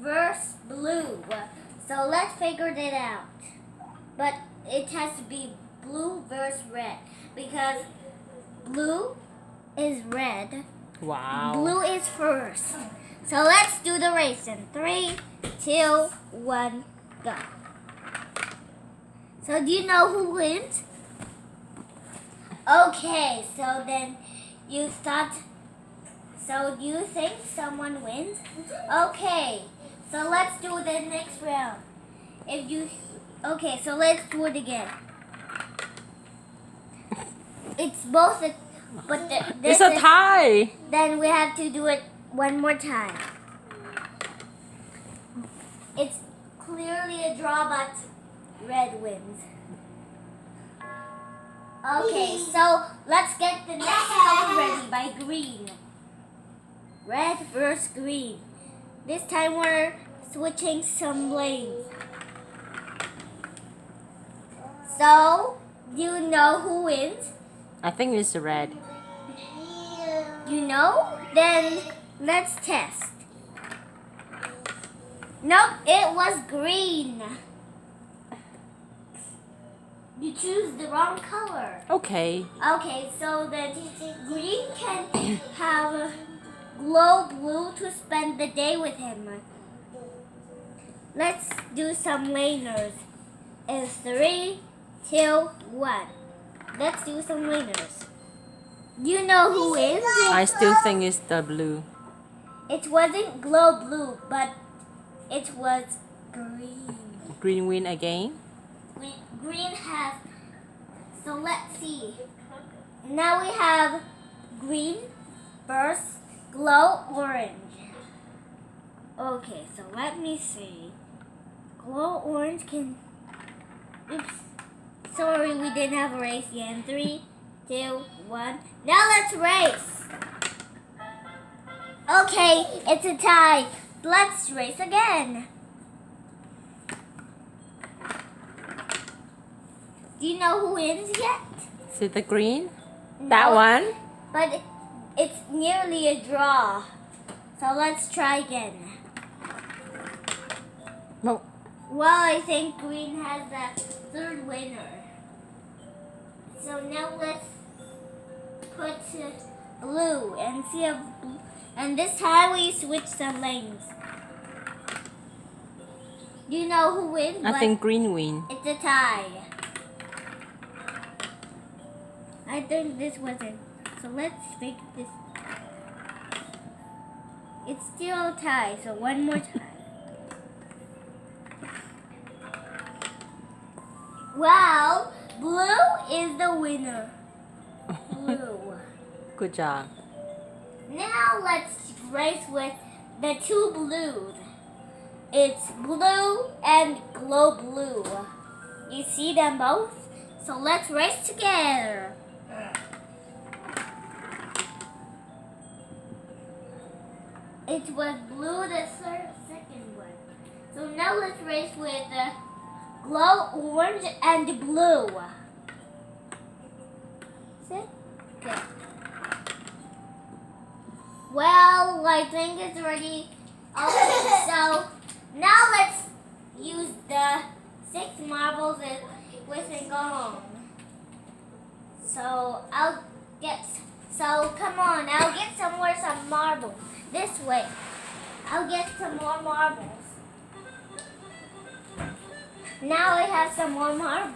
versus blue. So let's figure it out. But it has to be blue versus red because blue is red. Wow. Blue is first. So let's do the race in 3, 2, 1, go. So do you know who wins? Okay, so then you thought, so do you think someone wins? Okay, so let's do the next round. Okay, so let's do it again. It's both, It's a tie. Then we have to do it one more time. It's clearly a draw, but red wins. Okay, so let's get the next color ready by green. Red versus green. This time we're switching some lanes. So, do you know who wins? I think it's red. You know? Then let's test. Nope, it was green. You choose the wrong color. Okay. Okay, so then green can have glow blue to spend the day with him. Let's do some laners. In 3, 2, 1. Let's do some laners. You know who is? I still think it's the blue. It wasn't glow blue, but it was green. Green win again. Green has, so let's see. Now we have green versus glow orange. Okay, so let me see. Glow orange can, oops. Sorry, we didn't have a race yet. In 3, 2, 1. Now let's race. Okay, it's a tie. Let's race again. Do you know who wins yet? Is it the green? No, That one? But it's nearly a draw. So let's try again. No. Well, I think green has the third winner. So now let's put blue and see if, and this time we switch some lanes. Do you know who wins? I think green win. It's a tie. I think this wasn't. So let's make this. It's still a tie, so one more time. Well, blue is the winner. Blue. Good job. Now let's race with the two blues. It's blue and glow blue. You see them both? So let's race together. It was blue the second one. So now let's race with glow orange and blue. See? Good. Well, I think it's ready. Okay, so now let's use the 6 marbles with and go home. So come on, I'll get some marbles. This way. I'll get some more marbles. Now I have some more marbles.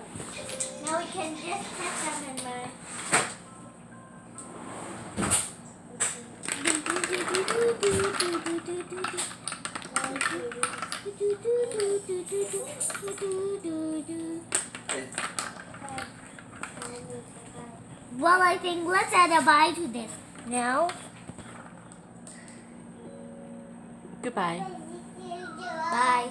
Now we can just put them in my... Well, I think let's add a bye to this now. Goodbye. Bye.